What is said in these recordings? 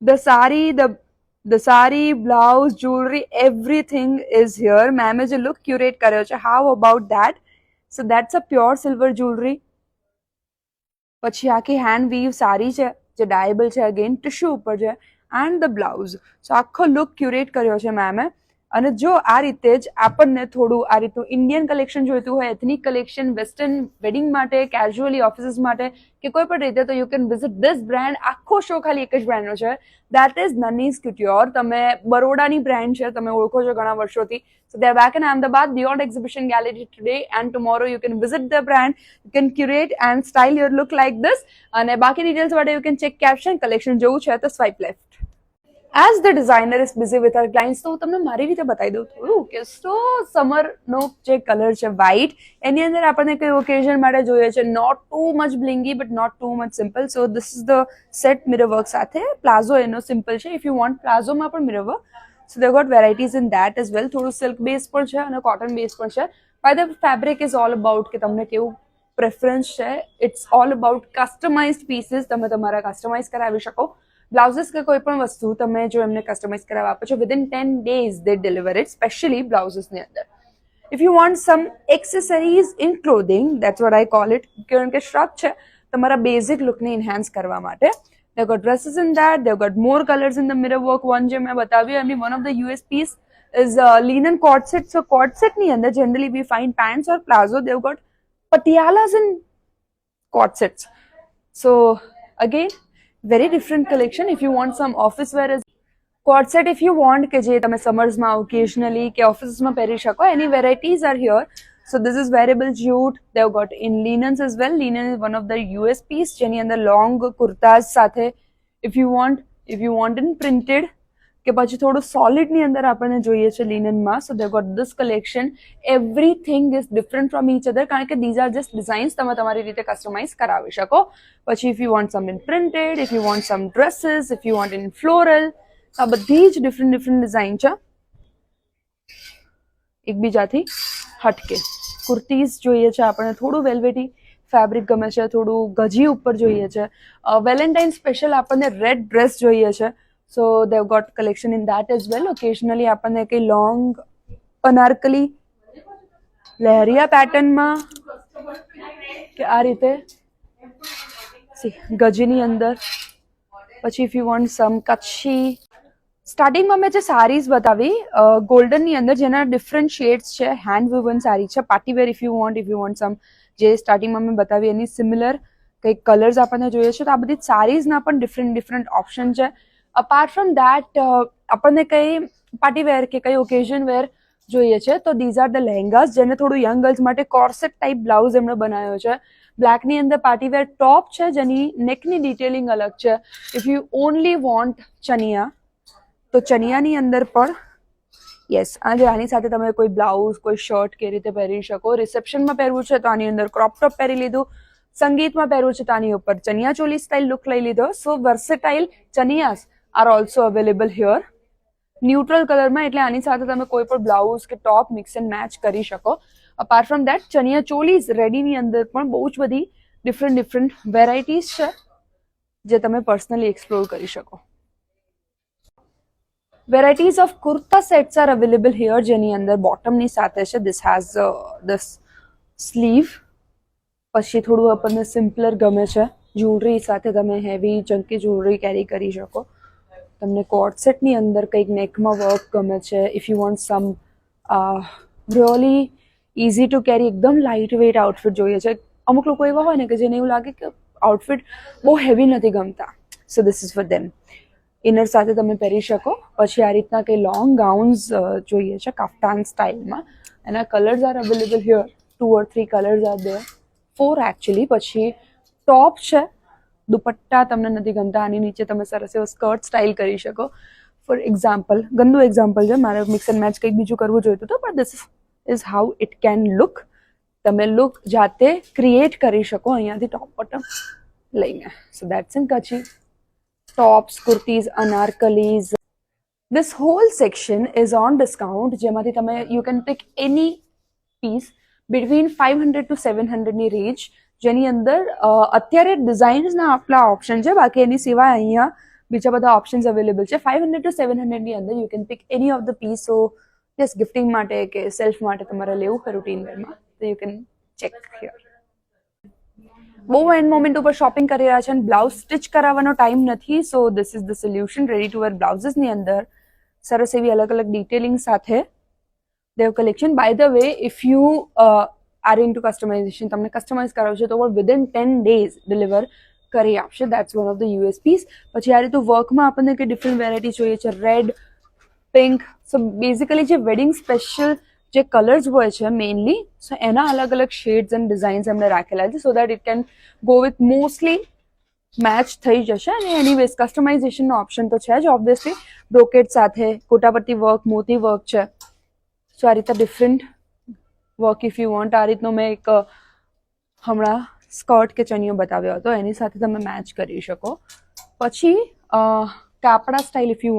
The sari, the sari, blouse, jewelry, everything is here. Ma'am જે look curate કર્યો છે. How about that? So that's a pure silver jewelry. પછી આખી hand weave સારી છે જે ડાયેબલ છે, અગેન ટિશ્યુ ઉપર છે, એન્ડ ધ બ્લાઉઝ. સો આખો લુક ક્યુરેટ કર્યો છે મેમે. અને જો આ રીતે જ આપણને થોડું આ રીતનું ઇન્ડિયન કલેક્શન જોઈતું હોય, એથનિક કલેક્શન, વેસ્ટર્ન વેડિંગ માટે, કેઝ્યુઅલી ઓફિસીસ માટે કે કોઈ પણ રીતે, તો you can visit this brand. આખો શો ખાલી એક જ બ્રાન્ડનો છે, દેટ ઇઝ નનીઝ કુટ્યોર. તમે બરોડાની બ્રાન્ડ છે, તમે ઓળખો છો ઘણા વર્ષોથી. So they're back in Ahmedabad beyond exhibition gallery today and tomorrow. You can visit the brand, you can curate and style your look like this. And બાકી details માટે you can check caption. Collection જોવું છે તો swipe left. As the designer is busy with her clients, તો તમને મારી રીતે બતાવી દઉં થોડું કે સો સમરનો જે કલર છે વ્હાઇટ, એની અંદર આપણને કઈ ઓકેઝન માટે જોઈએ છે, not too much blingy but not too much simple. So this is the set mirror work સાથે. પ્લાઝો એનો સિમ્પલ છે. ઇફ યુ વોન્ટ પ્લાઝોમાં પણ mirror work, so they've got varieties in that as well. થોડું silk base પણ છે અને cotton base પણ છે. By the fabric is all about કે તમને કેવું પ્રેફરન્સ છે. It's all about customized pieces. તમે તમારા કસ્ટમાઇઝ કરાવી શકો. બ્લાઉઝીસ કે કોઈ પણ વસ્તુ તમે જો એમને કસ્ટમાઇઝ કરાવવા આપો છો, within 10 days they deliver it, especially બ્લાઉઝીસની અંદર. If you want some accessories in clothing, that's what I call it, કારણ કે શ્રગ છે તમારા બેઝિક લુકને ઇન્હાન્સ કરવા માટે. They've got dresses in that. They've got more colors in the mirror work. One જે મેં બતાવ્યું, એમની one of the USPs is linen cord set. So cord set ની અંદર generally we find pants or plazo. They've got patialas in cord sets. So again, very different collection. If you want some office wear as cord set, if you want કે જે તમે સમર્સમાં occasionally કે ઓફિસમાં પહેરી શકો, any varieties are here. So this is wearable jute. They've got in linens as well. Linen is one of the USPs જેની અંદર long kurtas સાથે. If you want in printed કે પછી થોડું solid ની અંદર આપણને જોઈએ છે લિનનમાં. So they've got this collection. Everything is different from each other કારણ કે these are just designs. તમે તમારી રીતે કસ્ટમાઇઝ કરાવી શકો. પછી if you want some in printed, if you want some dresses, if you want in floral, આ બધી જ ડિફરન્ટ ડિઝાઇન છે એકબીજાથી હટકે. કુર્તીઝ જોઈએ છે આપણને, થોડું વેલ્વેટી ફેબ્રિક ગમે છે, થોડું ગજી ઉપર જોઈએ છે. વેલેન્ટાઇન સ્પેશિયલ આપણને રેડ ડ્રેસ જોઈએ છે. So they've got collection in that as well. Occasionally આપણને કંઈ લોંગ અનારકલી લહેરિયા પેટર્નમાં કે આ રીતે ગજીની અંદર. પછી ઇફ યુ વોન્ટ સમ કચ્છી. સ્ટાર્ટિંગમાં મેં જે સારીઝ બતાવી ગોલ્ડનની અંદર જેના ડિફરન્ટ શેડ્સ છે, હેન્ડ વુવન સારી છે, પાર્ટીવેર ઇફ યુ વોન્ટ સમ જે સ્ટાર્ટિંગમાં મેં બતાવી એની સિમિલર કંઈક કલર્સ આપણને જોઈએ છે. તો આ બધી સારીઝના પણ ડિફરન્ટ ઓપ્શન છે. અપાર્ટ ફ્રોમ દેટ આપણને કંઈ પાર્ટીવેર કે કંઈ ઓકેઝન વેર જોઈએ છે તો ધીઝ આર ધ લહેંગાસ, જેને થોડું યંગ ગર્લ્સ માટે કોર્સેટ ટાઈપ બ્લાઉઝ એમણે બનાવ્યો છે. બ્લેકની અંદર પાર્ટીવેર ટોપ છે જેની નેકની ડિટેલિંગ અલગ છે. If you only want chaniya, તો ચનિયાની અંદર પણ યસ આજે આની સાથે તમે કોઈ બ્લાઉઝ, કોઈ શર્ટ કે રીતે પહેરી શકો. રિસેપ્શનમાં પહેરવું છે તો આની અંદર ક્રોપ ટોપ પહેરી લીધું. સંગીતમાં પહેરવું છે તો આની ઉપર ચનિયા ચોલી સ્ટાઇલ લુક લઈ લીધો. સો વર્સેટાઇલ ચનિયાસ are also available here neutral કલરમાં. એટલે આની સાથે તમે કોઈ પણ બ્લાઉઝ કે ટોપ મિક્સ એન્ડ મેચ કરી શકો. અપાર્ટ ફ્રોમ દેટ ચનિયા ચોલીઝ રેડીની અંદર પણ બહુ જ બધી ડિફરન્ટ વેરાયટીઝ છે જે તમે પર્સનલી એક્સપ્લોર કરી શકો. Varieties of kurta sets are available here જેની અંદર બોટમની સાથે છે. This has this sleeve. પછી થોડું આપણને સિમ્પલર ગમે છે, જ્વેલરી સાથે તમે હેવી ચંકી જ્વેલરી કેરી કરી શકો. તમને કોર્ડ સેટની અંદર કંઈક નેકમાં વર્ક ગમે છે. If you want some really easy to carry, એકદમ લાઇટ વેઇટ આઉટફિટ જોઈએ છે. અમુક લોકો એવા હોય ને કે જેને એવું લાગે કે આઉટફિટ બહુ હેવી નથી ગમતા. સો this is for them. Inner સાથે તમે પહેરી શકો. પછી આ રીતના કંઈ લોંગ ગાઉન્સ જોઈએ છે કાફ્તાન સ્ટાઇલમાં. એના colours are available here. 2 or 3 colours are there, 4 actually. પછી ટોપ છે, દુપટ્ટા તમને નથી ગમતા, આની નીચે તમે સરસ એવો સ્કર્ટ સ્ટાઇલ કરી શકો. ફોર એક્ઝામ્પલ, ગંદુ એક્ઝામ્પલ છે, મારે મિક્સ એન્ડ મેચ કંઈક બીજું કરવું જોઈતું હતું, but this is how it can look. તમે લુક જાતે ક્રિએટ કરી શકો અહીંયાથી ટોપ બોટમ લઈને. સો that's in Kutchi. Tops, kurtis, anarkalis. This whole section is on discount જેમાંથી તમે you can pick any piece between 500 to 700 ની રેન્જ, જેની અંદર અત્યારે ડિઝાઇન્સના આટલા ઓપ્શન છે. બાકી એની સિવાય અહીંયા બીજા બધા ઓપ્શન્સ અવેલેબલ છે. 500 to 700 ની અંદર you can pick any of the piece. So yes, gifting માટે કે સેલ્ફ માટે તમારે લેવું હોય રૂટીન વેરમાં તો યુ કેન ચેક હિયર. બહુ એન્ડ મોમેન્ટ ઉપર શોપિંગ કરી રહ્યા છે અને બ્લાઉઝ સ્ટિચ કરાવવાનો ટાઈમ નથી. So this is the solution. Ready to wear બ્લાઉઝીસની અંદર સરસ એવી અલગ અલગ ડિટેલિંગ સાથે they've collection. By the way, if you are into customization, તમને કસ્ટમાઇઝ કરાવશે તો પણ વિધિન 10 days ડિલિવર કરી આપશે. That's one of the USPs. પછી આ રીતે વર્કમાં આપણને કે ડિફરન્ટ વેરાયટી જોઈએ છે, રેડ, પિંક. સો બેઝિકલી જે વેડિંગ સ્પેશિયલ જે કલર્સ હોય છે મેઇનલી, સો એના અલગ અલગ શેડ્સ એન્ડ ડિઝાઇન્સ એમને રાખેલા છે so that it can go with mostly match થઈ જશે. અને એનીવેઝ કસ્ટમાઇઝેશનનો ઓપ્શન તો છે જ ઓબ્વિયસલી, બ્રોકેટ સાથે ગોટાપટ્ટી વર્ક, મોતી વર્ક છે. સો આ રીતે different work if you want. આ રીતનો મેં એક હમણાં સ્કર્ટ કે ચનિયો બતાવ્યો હતો, એની સાથે તમે મેચ કરી શકો. પછી કાપડા style if you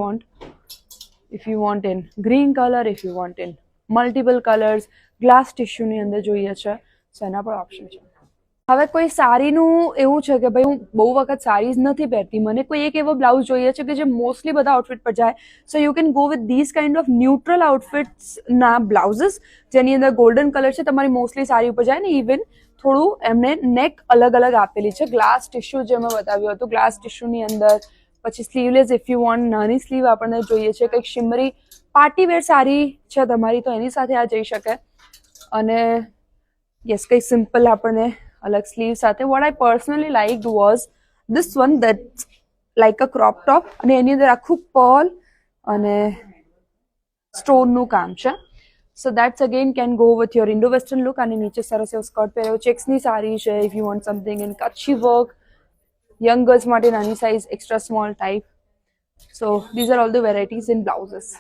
want in green colour, if you want in multiple colours, glass ટિશ્યુની અંદર જોઈએ છે, સો એના પણ ઓપ્શન છે. હવે કોઈ સાડીનું એવું છે કે ભાઈ હું બહુ વખત સાડીઝ નથી પહેરતી, મને કોઈ એક એવો બ્લાઉઝ જોઈએ છે કે જે મોસ્ટલી બધા આઉટફિટ પર જાય. So you can go with this kind of neutral આઉટફિટ્સના બ્લાઉઝીસ, જેની અંદર ગોલ્ડન કલર છે, તમારી મોસ્ટલી સાડી ઉપર જાય ને. ઇવન થોડું એમને નેક અલગ અલગ આપેલી છે, ગ્લાસ ટિશ્યુ જે મેં બતાવ્યું હતું, ગ્લાસ ટિશ્યુની અંદર. પછી સ્લીવલેસ ઇફ યુ વોન્ટ, નાની સ્લીવ આપણને જોઈએ છે, કંઈક શિમરી પાર્ટી વેર સાડી છે તમારી તો એની સાથે આ જઈ શકે. અને યસ, કંઈક સિમ્પલ આપણને અલગ સ્લીવ સાથે. What I personally like was this one, that like a crop top, અને એની અંદર આખું પર્લ અને સ્ટોનનું કામ છે. So that's again can go with your indo western look. અને નીચે સરસ એવો સ્કર્ટ પહેર્યો, ચેક્સની સાડી છે. If you want something in Kutchi work, young girls માટે નાની size, extra small type. So these are all the varieties in blouses.